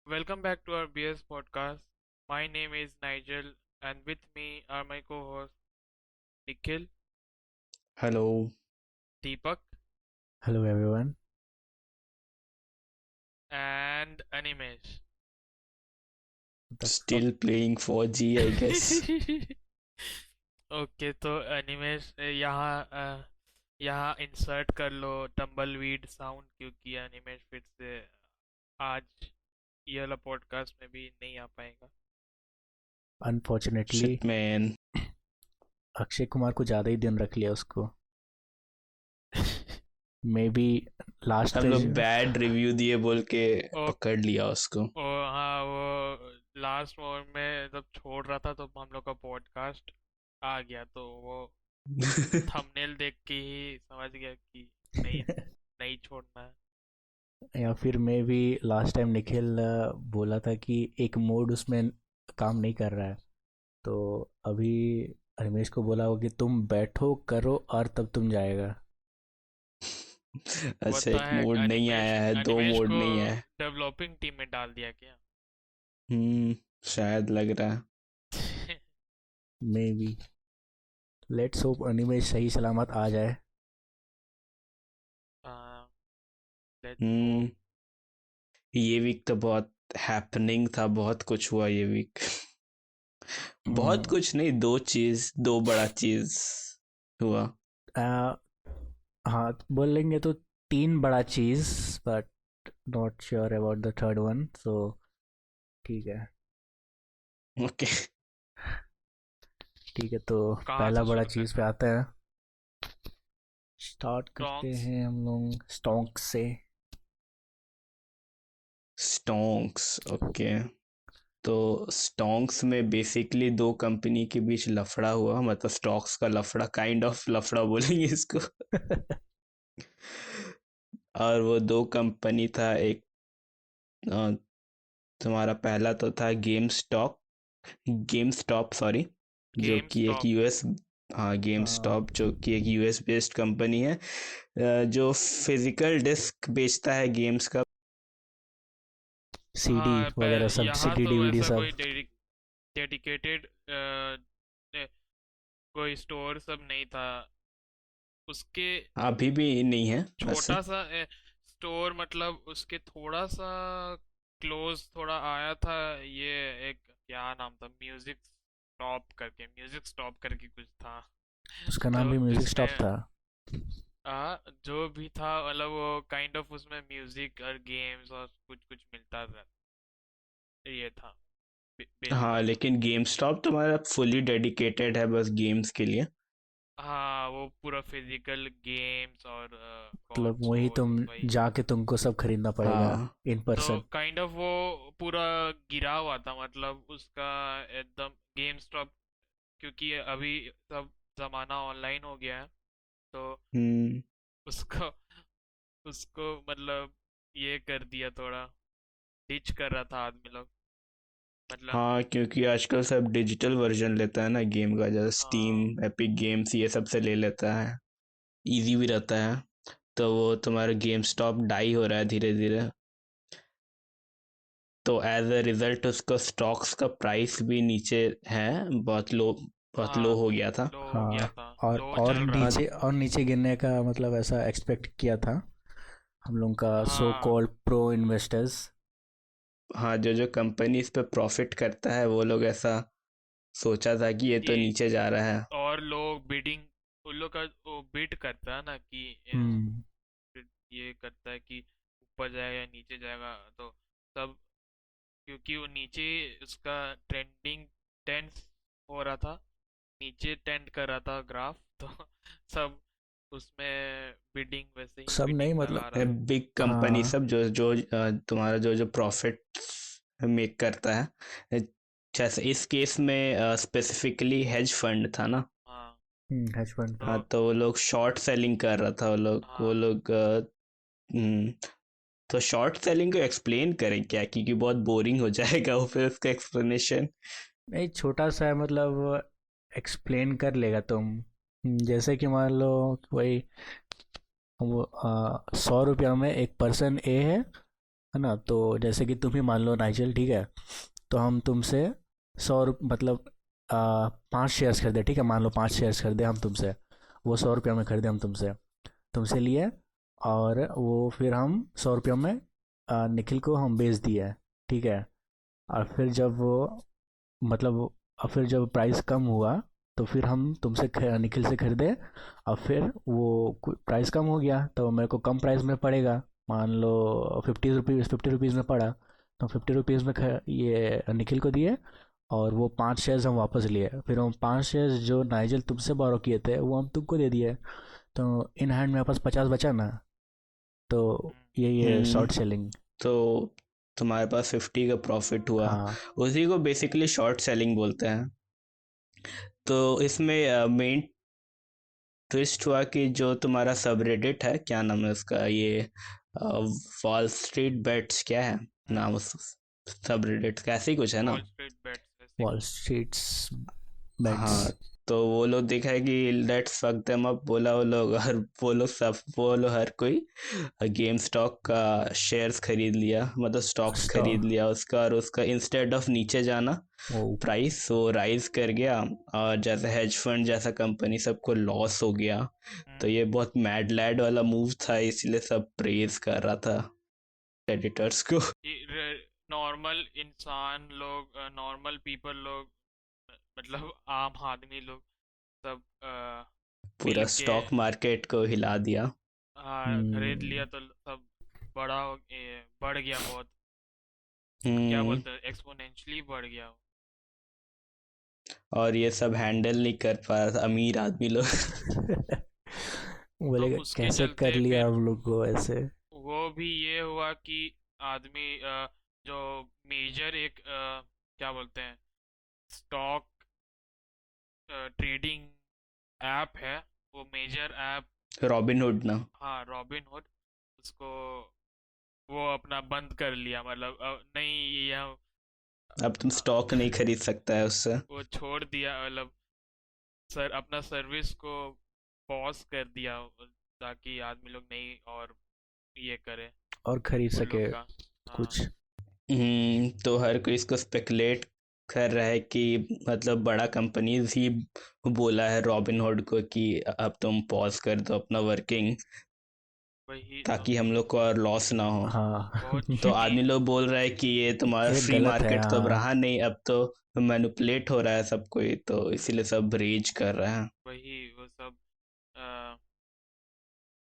Welcome back to our BS podcast. My name is Nigel, and with me are my co hosts Nikhil, Hello, Deepak, Hello everyone. and Animesh. What the fuck? still playing 4G, I guess. Okay तो एनिमेश यहाँ insert कर लो tumbleweed sound क्योंकि एनिमेश फिर से आज ये वाला podcast में भी नहीं आ पाएगा। Unfortunately, Shit, man. Akshay Kumar को ज़्यादा ही दिन रख लिया उसको। मे बी लास्ट हम पे लोग बैड रिव्यू दिए बोल के ओ, पकड़ लिया उसको। ओ हाँ वो लास्ट मोमेंट में जब छोड़ रहा था तो हम लोग का पॉडकास्ट आ गया तो वो थंबनेल देख के ही समझ गया कि नहीं नहीं छोड़ना है। या फिर may be last time Nikhil बोला था कि एक मोड उसमें काम नहीं कर रहा है, तो अभी रमेश को बोला हो कि तुम बैठो करो और तब तुम जाएगा। वो अच्छा, तो एक है मोड नहीं एनिमेश आया है, दो एनिमेश मोड को नहीं है। डेवलपिंग टीम में डाल दिया क्या? शायद लग रहा may be let's hope Animesh सही सलामत आ जाए। लेट्स है। होप। ये वीक तो बहुत हैपनिंग था, बहुत कुछ हुआ ये वीक। बहुत हम्म, कुछ नहीं, दो बड़ा चीज हुआ। आ, हाँ बोलेंगे तो तीन बड़ा चीज़, but not sure about the third one, so ठीक है। ओके। ठीक है, तो कहाँ पहला से बड़ा शुरू चीज़ पे करना है? आते हैं। स्टार्ट करते स्टॉक्स। हैं हम लोग स्टॉक से। Stonks, okay. तो स्टोंक्स में बेसिकली दो कंपनी के बीच लफड़ा हुआ, मतलब स्टॉक्स का लफड़ा, काइंड ऑफ लफड़ा बोलेंगे इसको। और वो दो कंपनी था, एक अ, तुम्हारा पहला तो था गेम स्टॉप, सॉरी, जो गेम कि एक स्टॉप। यूएस, हाँ गेम स्टॉप जो कि एक यूएस बेस्ड कंपनी है, जो फिजिकल डिस्क बेचता है गेम्स का। सीडी हाँ वगैरह सब, यहाँ सीडी तो डीवीडी वैसा सब। कोई डेडिकेटेड कोई स्टोर सब नहीं था उसके। अभी भी नहीं है वैसे। छोटा सा स्टोर मतलब उसके थोड़ा सा क्लोज थोड़ा आया था। ये एक क्या नाम था, म्यूजिक स्टॉप करके कुछ था। उसका तो नाम भी म्यूजिक जिसमें स्टॉप था। जो भी था मतलब वो काइंड ऑफ उसमें म्यूजिक और गेम्स और कुछ कुछ मिलता था। ये था हाँ, बेसिकली। लेकिन गेम स्टॉप तुम्हारा फुली डेडिकेटेड है बस गेम्स के लिए। हाँ वो पूरा फिजिकल गेम्स और मतलब वही कंसोल तुम वही। जाके तुमको सब खरीदना पड़ेगा हाँ, इन तो पर्सन। काइंड ऑफ वो पूरा गिरा हुआ था मतलब उसका एकदम गेम स्टॉप, क्योंकि अभी सब जमाना ऑनलाइन हो गया है तो हम्म। उसको उसको मतलब ये कर दिया, थोड़ा डिच कर रहा था आदमी लोग मतलब। हाँ, क्योंकि आजकल सब डिजिटल वर्जन लेता है ना गेम का, जैसे हाँ स्टीम, एपिक गेम्स, ये सब से ले लेता है। इजी भी रहता है। तो वो तुम्हारा गेम स्टॉप डाई हो रहा है धीरे धीरे। तो एज अ रिजल्ट उसका स्टॉक्स का प्राइस भी नीचे है, बहुत लो हाँ हो गया था। लो हो गया हाँ, था। और लो और चल रहा हाँ, था। नीचे गिरने का मतलब ऐसा एक्सपेक्ट किया था हम लोग का सो हाँ कॉल्ड प्रो इन्वेस्टर्स। हाँ, जो कंपनी इस पे प्रॉफिट करता है वो लोग ऐसा सोचा था कि ये तो कि नीचे जा रहा है। और लोग बिडिंग उन लोग का वो बिड करता है ना कि हम्म। ये करता है कि ऊपर जाएगा या नीचे जाएगा। तो सब क्योंकि वो नीचे उसका ट्रेंडिंग टेंस हो रहा था, नीचे टेंड कर रहा था ग्राफ तो सब उसमें बिडिंग वैसे ही सब नहीं बिडिंग मतलब। लगा रहा था। बिग कंपनी हाँ। सब, जो जो तुम्हारा जो जो प्रॉफिट मेक करता है, जैसे इस केस में स्पेसिफिकली हेज फंड था ना। हाँ हेज फंड तो था। हाँ, तो वो लोग शॉर्ट सेलिंग कर रहा था, वो हाँ लोग हम्म, तो शॉर्ट सेलिंग को एक्सप्लेन करें क्या, क्योंकि बहुत बोरिंग हो जाएगा वो फिर उसका एक्सप्लेनेशन। नहीं, छोटा सा है मतलब, एक्सप्लेन कर लेगा तुम। जैसे कि मान लो वही, वो 100 रुपया में एक पर्सन ए है, है ना। तो जैसे कि तुम ही मान लो नाइजल, ठीक है, तो हम तुमसे 100 मतलब 5 शेयर्स खरीदे, ठीक है, मान लो 5 शेयर्स खरीदे हम तुमसे, वो 100 रुपये में खरीदे हम तुमसे तुमसे लिए, और वो फिर हम 100 रुपये में निखिल को हम बेच दिए, ठीक है। और फिर जब वो मतलब और फिर जब प्राइस कम हुआ तो फिर हम तुमसे निखिल से खरीदे, और फिर वो प्राइस कम हो गया तो मेरे को कम प्राइस में पड़ेगा, मान लो 50 रुपीज़ में पड़ा, तो 50 रुपीज़ में ये निखिल को दिए, और वो 5 शेयर्स हम वापस लिए, फिर हम 5 शेयर्स जो नाइजल तुमसे बोरो किए थे वो हम तुमको दे दिए, तो इन हैंड मेरे पास 50 बचा ना। तो हम्म, यही है हम्म शॉर्ट सेलिंग। तो तुम्हारे पास 50 का प्रॉफिट हुआ, हाँ। उसी को बेसिकली शॉर्ट सेलिंग बोलते हैं। तो इसमें मेन ट्विस्ट हुआ कि जो तुम्हारा सबरेडिट है, क्या नाम है उसका, ये वॉल स्ट्रीट बेट्स, क्या है नाम उस सबरेडिट का, ऐसे ही कुछ है ना। वॉल स्ट्रीट बेट्स ऐसे वॉल कुछ है। स्ट्रीट्स हाँ, बेट्स। तो वो लोग देखा है कि लेट्स फक देम अप बोला वो लोग, और वो लोग हर कोई गेम स्टॉक का शेयर्स खरीद लिया, मतलब स्टॉक्स स्टॉक। खरीद लिया उसका, और उसका इंस्टेड ऑफ नीचे जाना वो। प्राइस वो राइज कर गया। और जैसे हेज फंड जैसा कंपनी सबको लॉस हो गया। तो ये बहुत मैड लैड वाला मूव था, इसलिए सब प्रेज कर रहा था एडिटर्स को। नॉर्मल इंसान लोग, नॉर्मल पीपल लोग, मतलब आम आदमी लोग सब पूरा मिल के स्टॉक मार्केट को हिला दिया। खरीद हम्म। लिया तो सब बढ़ गया बहुत। क्या हम्म बोलते हैं, एक्सपोनेंशियली बढ़ गया वो। और ये सब हैंडल नहीं कर पा रहा था अमीर आदमी लोग। तो बोलेगा उसके कैसे कर चलते लिया फिर हम लोग को ऐसे। वो भी ये हुआ कि आदमी जो मेजर एक क्या बोलते हैं, स्टॉक ट्रेडिंग ऐप है, वो मेजर ऐप, रॉबिनहुड ना। हाँ रॉबिन हुड, उसको वो अपना बंद कर लिया, मतलब नहीं यह अब तुम स्टॉक नहीं खरीद सकता है उससे। वो छोड़ दिया, मतलब सर अपना सर्विस को पॉज कर दिया, ताकि आदमी लोग नहीं और ये करे और खरीद उन लोग सके का। हाँ कुछ। तो हर कोई इसको स्पेकुलेट कर रहा है कि मतलब बड़ा कंपनीज ही बोला है रॉबिनहुड को कि अब तुम पॉज कर दो अपना वर्किंग, वही तो, ताकि हम लोग को और लॉस ना हो। हाँ। बहुत तो शिटी। आदमी लोग बोल रहा है कि ये तुम्हारा ये फ्री गलत है, मार्केट तो अब हाँ। रहा नहीं, अब तो मैनिपुलेट हो रहा है सब कोई, तो इसीलिए सब रेज कर रहा है। वही वो सब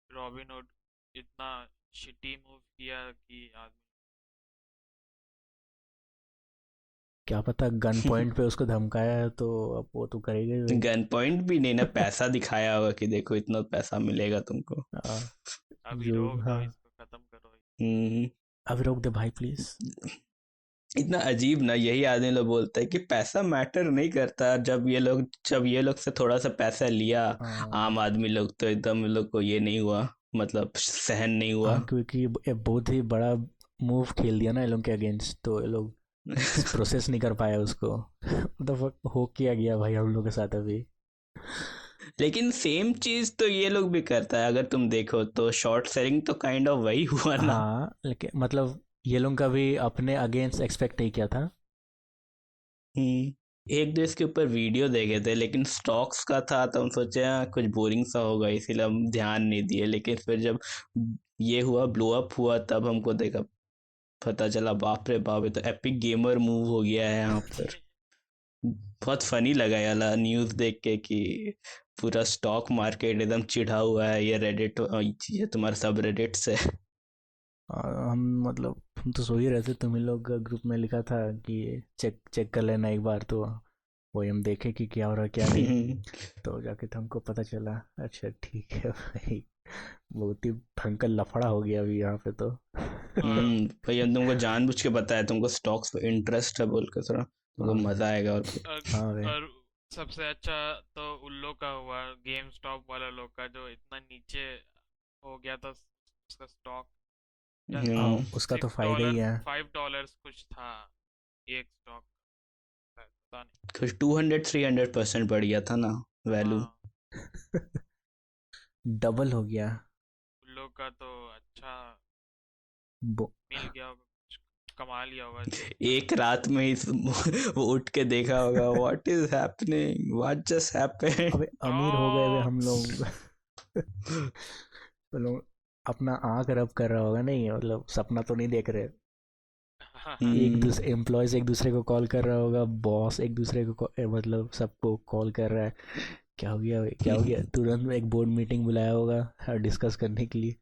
रॉबिनहुड इतना शिटी मूव किया कि आदमी। क्या पता गन पॉइंट पे उसको धमकाया है तो अब वो तो करेगा ही भाई। गन पॉइंट भी नहीं ना, पैसा दिखाया होगा कि देखो इतना पैसा मिलेगा तुमको। हाँ, अभी जो रोक दो हाँ। इसको, खत्म करो। हम्म अभी रोक दे भाई प्लीज। इतना अजीब ना, यही आदमी लोग बोलते हैं कि पैसा मैटर नहीं करता, जब ये लोग से थोड़ा सा पैसा लिया हाँ। आम आदमी लोग, तो एकदम इन लोग को ये नहीं हुआ, मतलब सहन नहीं हुआ। हाँ, क्योंकि ये बहुत ही बड़ा मूव खेल दिया ना ये लोग के अगेंस्ट, तो ये लोग प्रोसेस नहीं कर पाया उसको। मतलब हो किया गया भाई हम लोग के साथ अभी। लेकिन सेम चीज तो ये लोग भी करता है, अगर तुम देखो तो शॉर्ट सेलिंग तो काइंड ऑफ वही हुआ ना। हाँ, लेकिन मतलब ये लोग का भी अपने अगेंस्ट एक्सपेक्ट नहीं किया था। एक दो इसके ऊपर वीडियो देखे थे, लेकिन स्टॉक्स का था तो हम सोचे कुछ बोरिंग सा होगा, इसीलिए हम ध्यान नहीं दिए, लेकिन फिर जब ये हुआ, ब्लो अप हुआ, तब हमको देखा, पता चला बाप रे बाप, ये तो एपिक गेमर मूव हो गया है यहाँ पर। बहुत फनी लगा ये वाला न्यूज़ देख के कि पूरा स्टॉक मार्केट एकदम चिढ़ा हुआ है ये रेडिट, ये तुम्हारा सब रेडिट से। हम मतलब हम तो सो ही रहे थे, तुम ही लोग ग्रुप में लिखा था कि चेक चेक कर लेना एक बार, तो वही हम देखे कि क्या हो रहा है क्या नहीं। तो जाके तो हमको पता चला। अच्छा ठीक है भाई, बहुत ही भयंकर लफड़ा हो गया अभी यहाँ पे तो। और भाई हम तुमको जानबूझ के बताया, तुमको स्टॉक्स पे इंटरेस्ट है बोल के, थोड़ा तुमको हाँ। मजा आएगा और कुछ। और, हाँ भाई। और सबसे अच्छा तो उन लोग का हुआ, गेम स्टॉप वाला लोग का, जो इतना नीचे हो गया था उसका स्टॉक, क्या हाँ, हम्म उसका तो सिक्स फायदा ही डॉलर है। 5 डॉलर्स कुछ था एक स्टॉक, पता नहीं। कुछ 200-300% बढ़ गया था ना वैल्यू। हाँ डबल हो गया। उन लोग का तो अच्छा बो- मिल गया होगा, कुछ कमा लिया होगा एक रात में ही वो उठ के देखा होगा, what is happening, what just happened. अबे अमीर हो गए वे ओ हम लोग। वो लोग अपना आँख रब कर रहा होगा, नहीं मतलब सपना तो नहीं देख रहे। एक हम्म। दूसरे एम्प्लॉयज एक दूसरे को कॉल कर रहा होगा, बॉस एक दूसरे को मतलब सबको कॉल कर रहा है, क्या हो गया क्या हो गया, तुरंत एक बोर्ड मीटिंग बुलाया होगा डिस्कस करने के लिए।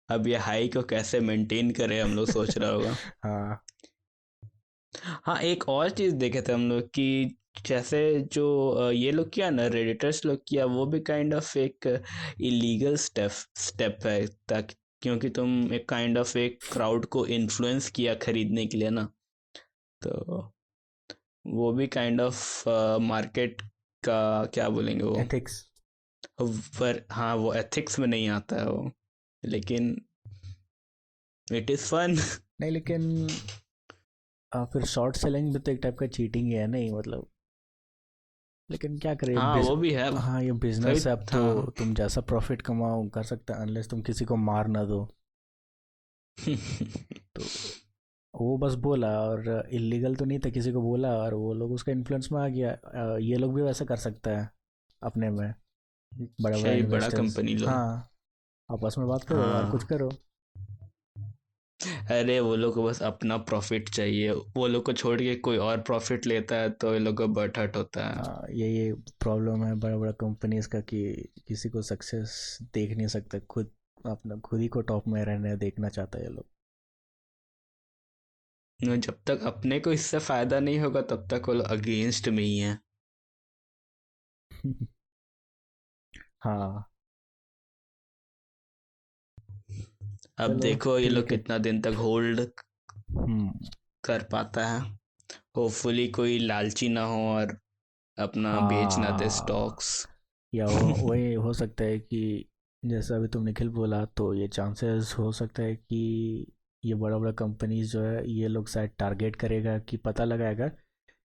अब ये हाई को कैसे मेंटेन करें हम लोग सोच रहा होगा। हाँ। हाँ, एक और चीज़ देखे थे हम लोग कि जैसे जो ये लोग किया ना, रेडिटर्स लोग किया, वो भी काइंड ऑफ एक इलीगल स्टेप स्टेप है, ताकि क्योंकि तुम एक काइंड ऑफ एक क्राउड को इन्फ्लुएंस किया खरीदने के लिए ना, तो वो भी काइंड ऑफ मार्केट का क्या बोलेंगे वो, एथिक्स। पर हाँ वो एथिक्स में नहीं आता है वो, लेकिन इट इज़ फन। नहीं लेकिन फिर शॉर्ट सेलिंग भी तो एक टाइप का चीटिंग ही है, नहीं मतलब। लेकिन क्या करे हाँ वो भी है। हाँ ये कभी बिजनेस है, अब तो हाँ। तुम जैसा प्रॉफिट कमाओ कर सकते हैं, अनलेस तुम किसी को मार ना दो। तो वो बस बोला, और इलीगल तो नहीं था, किसी को बोला और वो लोग उसका इन्फ्लुएंस में आ गया। ये लोग भी वैसा कर सकता है अपने में, बड़ा अच्छा, बड़ा ये बड़ा इन्वेस्टर्स। कंपनी लोग। हाँ, आपस में बात करो और कुछ हाँ, करो। अरे वो लोग को बस अपना प्रॉफिट चाहिए, वो लोग को छोड़ के कोई और प्रॉफिट लेता है तो ये लोग को बट हट होता है। हाँ ये प्रॉब्लम है बड़ा बड़ा कंपनीज का, कि किसी को सक्सेस देख नहीं सकते, खुद अपना खुद ही को टॉप में रहने देखना चाहता है ये लोग। जब तक अपने को इससे फायदा नहीं होगा तब तक वो लोग अगेंस्ट में ही है। हाँ। अब चलो देखो ये लोग ठीक है। कितना दिन तक होल्ड हम्म। कर पाता है। होपफुली कोई लालची ना हो और अपना बेच ना दे हाँ, स्टॉक्स। या वो वही हो सकता है कि जैसा अभी तुम निखिल बोला, तो ये चांसेस हो सकता है कि ये बड़ा बड़ा कंपनीज जो है ये लोग शायद टारगेट करेगा, कि पता लगाएगा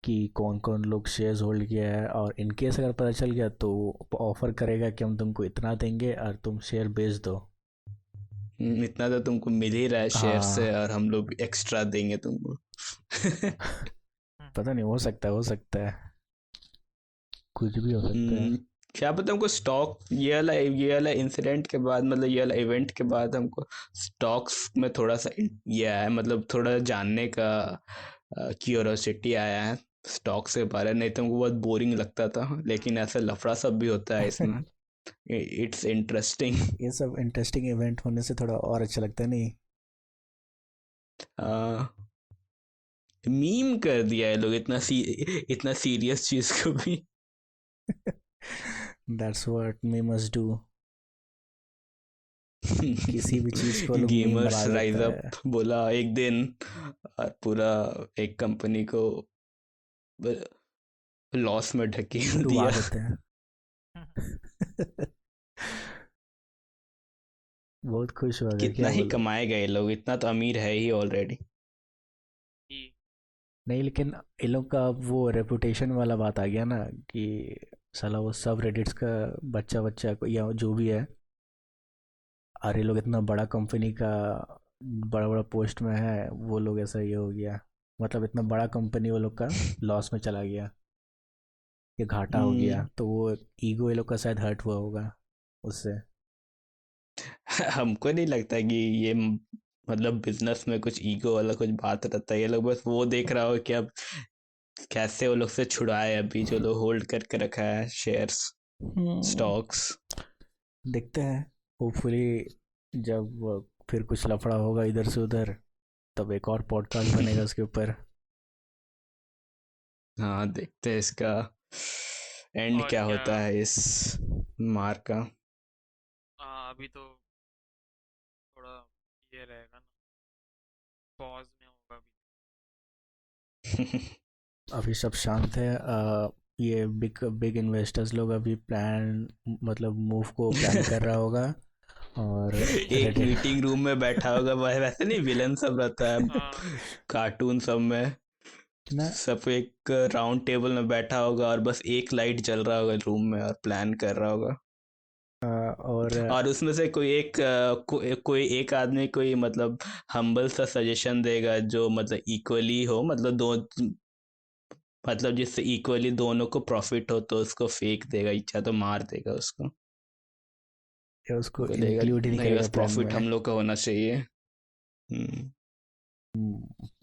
कि कौन कौन लोग शेयर्स होल्ड किया है, और इनकेस अगर पता चल गया तो ऑफर करेगा कि हम तुमको इतना देंगे और तुम शेयर बेच दो। इतना तो तुमको मिल ही रहा है शेयर से, हाँ। और हम लोग एक्स्ट्रा देंगे तुमको। पता नहीं, हो सकता है हो सकता है, कुछ भी हो सकता है। हम्म, क्या पता हमको स्टॉक, ये वाला इंसिडेंट के बाद, मतलब ये वाला इवेंट के बाद हमको स्टॉक्स में थोड़ा सा ये आया है, मतलब थोड़ा जानने का क्यूरोसिटी आया है स्टॉक्स के बारे में। नहीं तो हमको बहुत बोरिंग लगता था, लेकिन ऐसा लफड़ा सब भी होता है इसमें। It's interesting. ये सब इंटरेस्टिंग इवेंट होने से थोड़ा और अच्छा लगता है, नहीं? मीम कर दिया है लोग इतना सीरियस चीज को भी। That's what we must do, किसी भी चीज को लोग मीम गेमर्स बना राइज देता है। अप बोला एक दिन, और पूरा एक कंपनी को लॉस में ढकेल डुबा दिया। देते हैं। बहुत खुश हो गया कितना क्या ही बोलो। कमाएगा ये लोग, इतना तो अमीर है ही ऑलरेडी। नहीं लेकिन इन लोग का अब वो रेपुटेशन वाला बात आ गया ना, कि साला वो सब रेडिट्स का बच्चा बच्चा या जो भी है, और ये लोग इतना बड़ा कंपनी का बड़ा बड़ा पोस्ट में है, वो लोग ऐसा ये हो गया, मतलब इतना बड़ा कंपनी वो लोग का लॉस में चला गया, ये घाटा हो गया, हम्म, तो वो ईगो ये लोग का शायद हर्ट हुआ होगा उससे। हमको नहीं लगता कि ये मतलब बिजनेस में कुछ ईगो वाला कुछ बात रहता है। ये लोग बस वो देख रहा हो कि अब कैसे वो लोग से छुड़ाए, अभी जो लोग होल्ड करके रखा है शेयर्स, हम्म, स्टॉक्स। देखते हैं, होपफुली जब फिर कुछ लफड़ा होगा इधर से उधर, तब एक और पॉडकास्ट बनेगा उसके ऊपर। हाँ, देखते हैं इसका एंड और क्या क्या। होता है इस मार का। हाँ अभी तो थोड़ा ये रहेगा ना, पॉज में होगा अभी। अभी सब शांत है। ये बिग बिग इन्वेस्टर्स लोग अभी प्लान, मतलब मूव को प्लान कर रहा होगा, और एक रेडिट। मीटिंग रूम में बैठा होगा, वैसे नहीं विलन सब रहता है हाँ कार्टून सब में, ना। सब एक राउंड टेबल में बैठा होगा और बस एक लाइट जल रहा होगा रूम में और प्लान कर रहा होगा। और उसमें से कोई एक आदमी कोई मतलब हम्बल सा सजेशन देगा जो मतलब इक्वली हो, मतलब दो, मतलब जिससे इक्वली दोनों को प्रॉफिट हो, तो उसको फेंक देगा, इच्छा तो मार देगा उसको, उसको बोलेगा इंक्लूड ही नहीं नहीं करेगा बस प्लान प्रॉफिट में। हम लोग का होना चाहिए।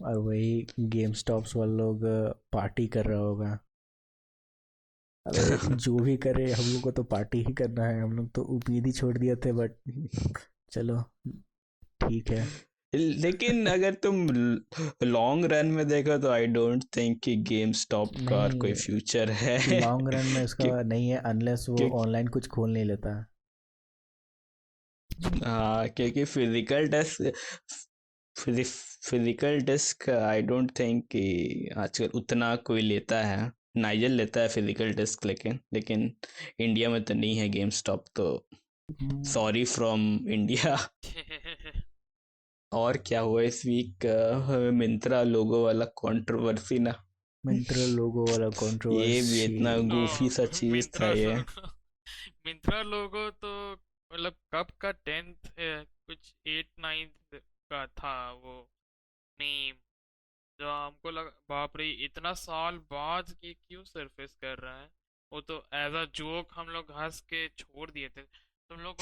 और वही गेम स्टॉप्स वाले लोग पार्टी कर रहा होगा। अबे जो भी करे, हम लोग को तो पार्टी ही करना है, हम लोग तो उम्मीद ही छोड़ दिए थे, बट चलो ठीक है। लेकिन अगर तुम लॉन्ग रन में देखो तो आई डोंट थिंक कि गेम स्टॉप का और कोई नहीं, फ्यूचर है। लॉन्ग रन में उसका क्यों नहीं है, अनलेस वो क्यों ऑनलाइन कुछ खोल नहीं लेता। हाँ, क्योंकि physical disk I don't think कि आजकल उतना कोई लेता है। नाइजल लेता है फिजिकल डिस्क, लेकिन इंडिया में तो नहीं है गेम स्टॉप, तो हम्म, सॉरी फ्रॉम इंडिया। और क्या हुआ इस वीक? मिंत्रा लोगो वाला कंट्रोवर्सी ना, मिंत्रा लोगो वाला ये भी कंट्रोवर्सी। इतना गूफी सा चीज था मिंत्रा ये। लोगो, मिंत्रा लोगो तो मतलब कब का 10th कुछ 8-9 का था वो मीम, जो हमको लगा बाप रे इतना साल बाद ये क्यों सरफेस कर रहा है। वो तो एज अ जोक हम लोग हंस के छोड़ दिए थे। तुम लोग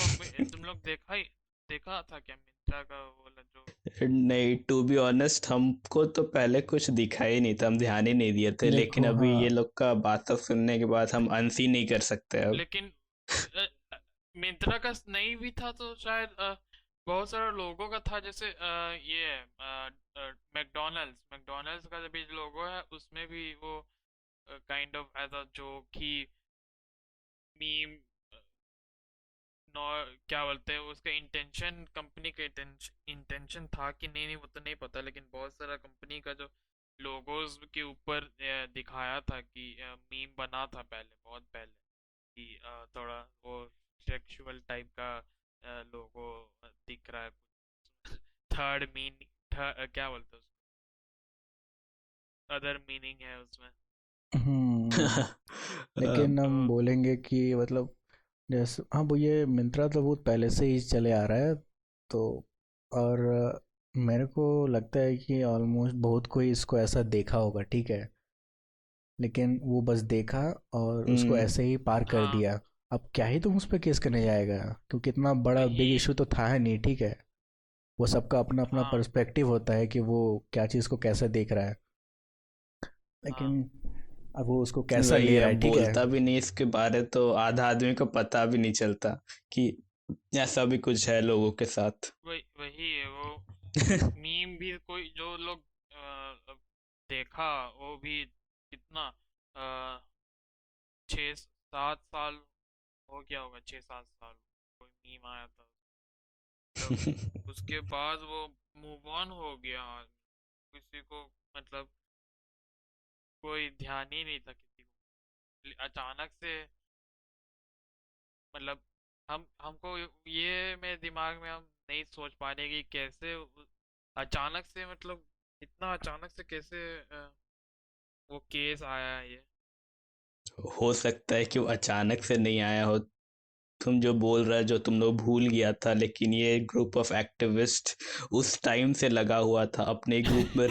देखा था क्या मिंत्रा का वो वाला जो। नहीं, टू बी ऑनेस्ट हमको तो पहले कुछ दिखा ही नहीं था, हम ध्यान ही नहीं दिए थे, लेकिन देखो अभी ये हाँ, लोग का बात सब सुनने के बाद हम अनसी नहीं कर सकते अब। लेकिन अ, अ, मिंत्रा का नहीं भी था तो शायद बहुत सारे लोगों का था, जैसे ये मैकडोनल्ड्स का भी लोगो है उसमें भी वो kind of as a joke ही मीम, नौ क्या बोलते हैं उसका इंटेंशन, कंपनी का इंटेंशन था कि नहीं वो तो नहीं पता, लेकिन बहुत सारा कंपनी का जो लोगोज के ऊपर दिखाया था कि मीम बना था पहले, बहुत पहले, कि थोड़ा वो सेक्सुअल टाइप का लोगो दिख रहा है कुछ, थर्ड मीनिंग, क्या बोलते हैं उसको, अदर मीनिंग है उसमें। लेकिन तो हम बोलेंगे कि मतलब जैसे हाँ, वो ये मिंत्रा तो बहुत पहले से ही चले आ रहा है। तो और मेरे को लगता है कि ऑलमोस्ट बहुत कोई इसको ऐसा देखा होगा, ठीक है, लेकिन वो बस देखा और उसको हम्म। ऐसे ही पार कर हाँ दिया। अब क्या ही तुम उस पर केस करने जाएगा, क्योंकि इतना बड़ा वही, बिग इशू तो था है नहीं, ठीक है। वो सबका अपना अपना हाँ पर्सपेक्टिव होता है कि वो क्या चीज़ को कैसे देख रहा है, हाँ लेकिन अब वो उसको कैसा वही, ले रहा अब है, ठीक है। बोलता भी नहीं इसके बारे तो आधा आदमी को पता भी नहीं चलता कि ऐसा भी कुछ है लोगों के साथ। वही है वो मीम भी कोई जो लोग देखा वो भी कितना 6-7 साल हो गया होगा, 6-7 साल कोई मीम आया था, मतलब उसके बाद वो मूव ऑन हो गया, किसी को मतलब कोई ध्यान ही नहीं था किसी को, अचानक से मतलब हमको ये मेरे दिमाग में हम नहीं सोच पा रहे कि कैसे अचानक से मतलब इतना अचानक से कैसे वो केस आया है ये। हो सकता है कि वो अचानक से नहीं आया हो, तुम जो बोल रहे हो जो तुम लोग भूल गया था, लेकिन ये ग्रुप ऑफ एक्टिविस्ट उस टाइम से लगा हुआ था अपने ग्रुप में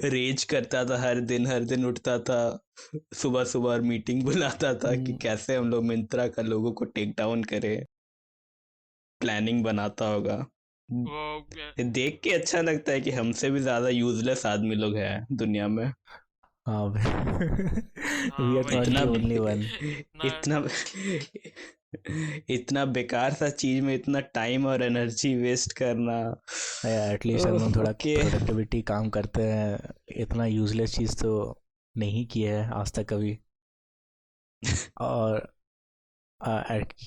रेज करता था, हर दिन उठता था, सुबह सुबह मीटिंग बुलाता था कि हम्म, कैसे हम लोग मिंत्रा का लोगों को टेक डाउन करें, प्लानिंग बनाता होगा। वो ये देख के अच्छा लगता है कि हमसे भी ज्यादा यूजलेस आदमी लोग हैं दुनिया में। हाँ वी हाँ आर नॉट इतना द वही ओनली वन। इतना इतना इतना बेकार सा चीज में इतना टाइम और एनर्जी वेस्ट करना। एटलीस्ट हम लोग थोड़ा ओके। प्रोडक्टिविटी काम करते हैं, इतना यूजलेस चीज़ तो नहीं किया है आज तक कभी। और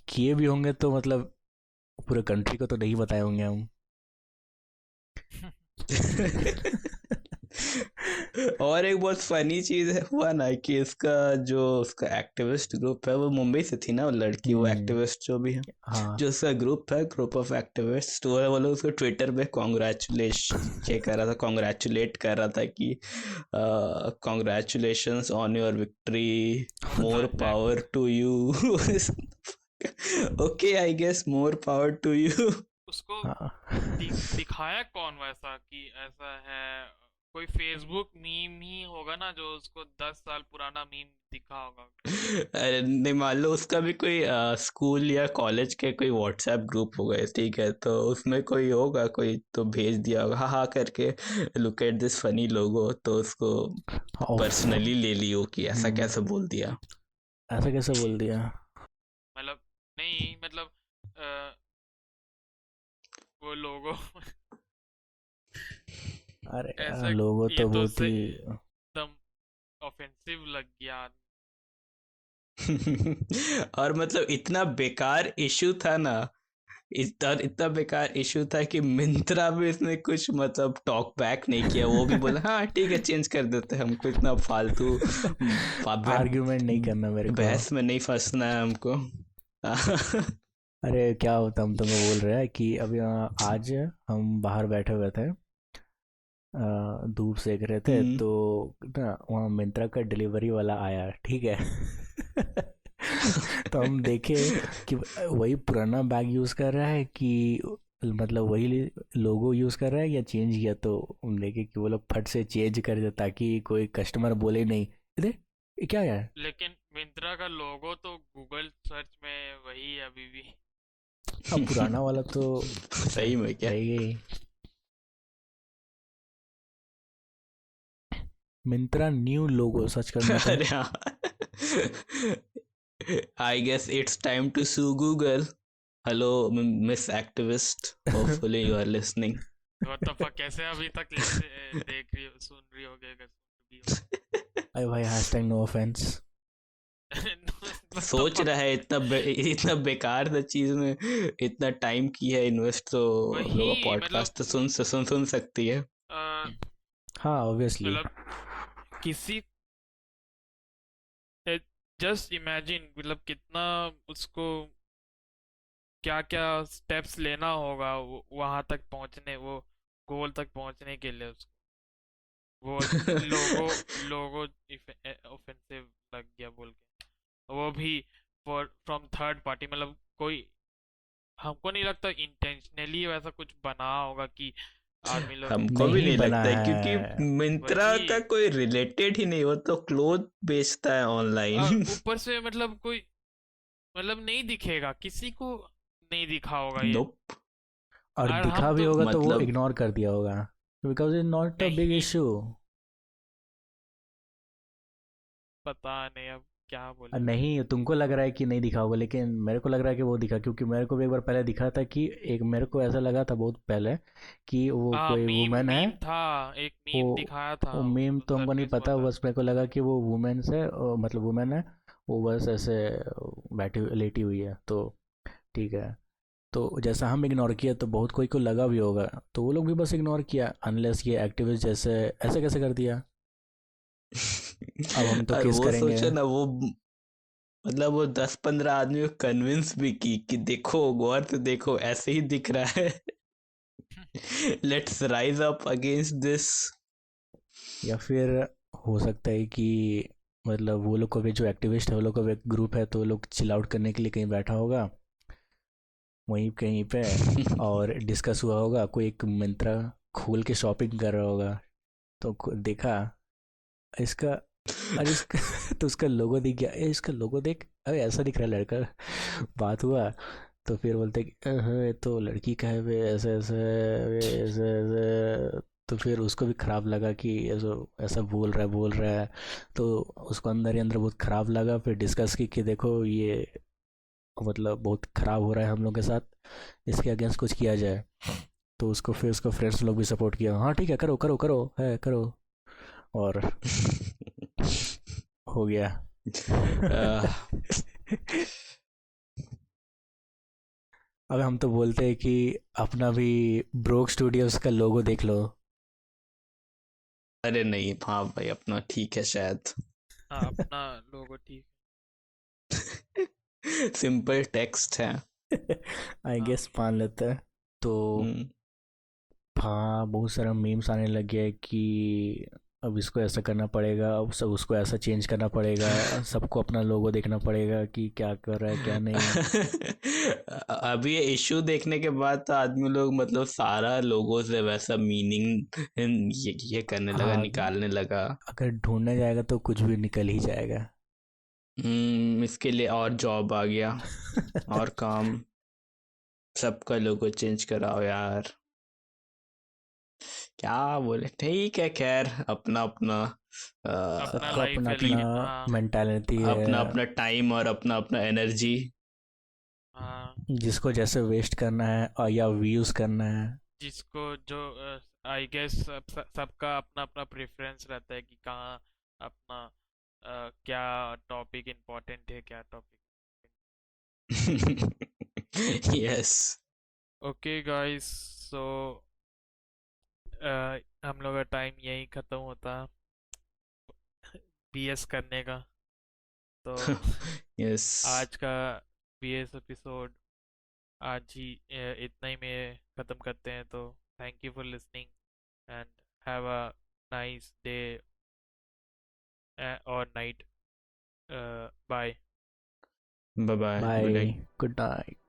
किए भी होंगे तो मतलब पूरे कंट्री को तो नहीं बताए होंगे हम। और एक बहुत फनी चीज है हुआ ना कि इसका जो उसका एक्टिविस्ट ग्रुप है, वो मुंबई से थी ना वो लड़की, वो हम्म, एक्टिविस्ट जो भी है, हाँ। जो उसका ग्रुप है, ग्रुप ऑफ एक्टिविस्ट, वो लोग उसको ट्विटर पे कॉन्ग्रेचुलेट कर रहा था कि कॉन्ग्रेचुलेशंस ऑन योर विक्ट्री, हाँ more exactly. Power to you. Okay, I guess more power to you. उसको हाँ दिखाया कौन वैसा कि ऐसा है? कोई फेसबुक मीम ही होगा ना जो उसको 10 साल पुराना मीम दिखा होगा। अरे नहीं, मान लो उसका भी कोई स्कूल या कॉलेज के कोई व्हाट्सएप ग्रुप होगा, ठीक है, तो उसमें कोई होगा, कोई तो भेज दिया होगा हाँ हाँ करके, लुक एट दिस फनी लोगो, तो उसको ऑफ। पर्सनली ले लियो कि ऐसा हम्म, कैसे बोल दिया। ऐसा कैसे बोल दिया? मतलब नहीं मतलब अ, वो लोगो अरे ऐसा लोगों ये तो तो बहुत से ही। एकदम ऑफेंसिव लग गया। और मतलब इतना बेकार इशू था ना, इतना बेकार इशू था कि मिंत्रा भी इसने कुछ मतलब टॉक बैक नहीं किया, वो भी बोला हाँ ठीक है चेंज कर देते हैं, हमको इतना फालतू आर्ग्यूमेंट नहीं करना मेरे को। बहस में नहीं फंसना है हमको। अरे क्या होता, हम तुमको बोल रहे हैं कि अभी आज हम बाहर बैठे हुए थे, धूप सेक रहे थे, हम्म। तो ना वहाँ मिंत्रा का डिलीवरी वाला आया, ठीक है। तो हम देखे कि वही पुराना बैग यूज़ कर रहा है कि मतलब वही लोगो यूज़ कर रहा है या चेंज किया, तो हम देखे कि वो लोग फट से चेंज कर दे ताकि कोई कस्टमर बोले नहीं, अरे ये क्या है। लेकिन मिंत्रा का लोगो तो गूगल सर्च में वही है अभी भी। अब पुराना वाला तो सही में क्या? रहेगा ही। मिंत्रा न्यू लोगो सर्च करना था। अरे हाँ। I guess it's time to sue Google. Hello, Miss Activist. Hopefully you are listening. What the fuck, कैसे अभी तक देख रही हो, सुन रही होगे अगर सुन रही अरे भाई हैशटैग नो ऑफेंस। हो। व्हाट द सोच रहा फक। है इतना बेकार सा चीज में इतना टाइम की है इन्वेस्ट, तो लोगों वही मतलब पॉडकास्ट तो सुन सकती है। हाँ ऑब्वियसली। मतलब किसी जस्ट इमेजिन मतलब कितना उसको क्या क्या स्टेप्स लेना होगा वहां तक पहुंचने, वो गोल तक पहुंचने के लिए उसको वो लोगो लोगो ऑफेंसिव लग गया बोल के, वो भी फॉर फ्रॉम थर्ड पार्टी, मतलब कोई हमको नहीं लगता इंटेंशनली वैसा कुछ बना होगा कि आदमी लोग हमको भी नहीं नहीं बना लगता है, क्योंकि है। मिंत्रा वही का कोई रिलेटेड ही नहीं, वो तो क्लोथ बेचता है ऑनलाइन। ऊपर से मतलब कोई मतलब नहीं दिखेगा किसी को, नहीं दिखा होगा ये। नोप। और और हम दिखा भी तो होगा तो वो मतलब इग्नोर कर दिया होगा, because it not a big नहीं, इशू। पता नहीं अब क्या बोले। नहीं तुमको लग रहा है कि नहीं दिखा होगा, लेकिन मेरे को लग रहा है कि वो दिखा, क्योंकि मेरे को भी एक बार पहले दिखा था कि एक, मेरे को ऐसा लगा था बहुत पहले कि वो हाँ, कोई मीम वुमेन है। मीम था, एक वो मीम दिखाया था, वो मीम तो हमको नहीं सरफेस हुआ पता, था। बस मेरे को लगा कि वो वुमेन से मतलब वुमेन है, वो बस ऐसे बैठी लेटी हुई है, तो ठीक है। तो जैसा हम इग्नोर किया तो बहुत कोई को लगा भी होगा, तो वो लोग भी बस इग्नोर किया, अनलेस ये एक्टिविस्ट जैसे ऐसे कैसे कर दिया। अब हम तो और केस वो करेंगे। सोचो ना, वो मतलब वो 10-15 आदमी को कन्विंस भी की कि देखो गौर से देखो ऐसे ही दिख रहा है। Let's rise up against this. या फिर हो सकता है कि मतलब वो लोग को भी, जो एक्टिविस्ट है वो लोग का भी एक ग्रुप है, तो वो लोग चिल आउट करने के लिए कहीं बैठा होगा वहीं कहीं पे, और डिस्कस हुआ होगा, कोई एक मिंत्रा खोल के शॉपिंग कर रहा होगा, तो देखा इसका, अरे इसका तो उसका लोगो दिख गया, ए इसका लोगो देख, अरे ऐसा दिख रहा है लड़का। बात हुआ, तो फिर बोलते कि ये तो लड़की का है वे, ऐसे ऐसे वे, ऐसे ऐसे, तो फिर उसको भी खराब लगा कि ऐसा ऐसा बोल रहा है, तो उसको अंदर ही अंदर बहुत खराब लगा, फिर डिस्कस की कि देखो ये मतलब बहुत खराब हो रहा है हम लोग के साथ, इसके अगेंस्ट कुछ किया जाए। तो उसको फिर उसको फ्रेंड्स लोग भी सपोर्ट किया, हाँ ठीक है करो करो करो है करो, और हो गया। अब हम तो बोलते हैं कि अपना भी ब्रोक स्टूडियोज का लोगो देख लो। अरे नहीं, हाँ भाई अपना ठीक है शायद। हाँ, अपना लोगो ठीक सिंपल टेक्स्ट है। आई है। हाँ, गेस मान लेते हैं। तो हम्म। हाँ बहुत सारा मीम्स आने लग गया है कि अब इसको ऐसा करना पड़ेगा, अब सब उसको ऐसा चेंज करना पड़ेगा, सबको अपना लोगो देखना पड़ेगा कि क्या कर रहा है क्या नहीं। अभी ये इशू देखने के बाद तो आदमी लोग मतलब सारा लोगों से वैसा मीनिंग ये करने लगा, हाँ, निकालने लगा। अगर ढूंढने जाएगा तो कुछ भी निकल ही जाएगा। इसके लिए और जॉब आ गया और काम, सबका लोगो चेंज कराओ यार, क्या बोले। ठीक है, खैर अपना अपना अपना सबका लाइफ अपना है अपना लेकिन हाँ। मेंटालिटी अपना है। अपना टाइम और अपना अपना एनर्जी। हाँ, जिसको जैसे वेस्ट करना है और या यूज़ करना है। जिसको जो आई गेस सबका अपना अपना प्रेफरेंस रहता है कि कहाँ अपना क्या टॉपिक इम्पोर्टेंट है, क्या टॉपिक। यस। ओके गाइस, सो हम लोग का टाइम यही ख़त्म होता बीएस करने का। तो यस। आज का बीएस एपिसोड आज ही इतना ही में ख़त्म करते हैं। तो thank you for listening and have a nice day और night. Bye. Bye bye, good bye. Night. Good night.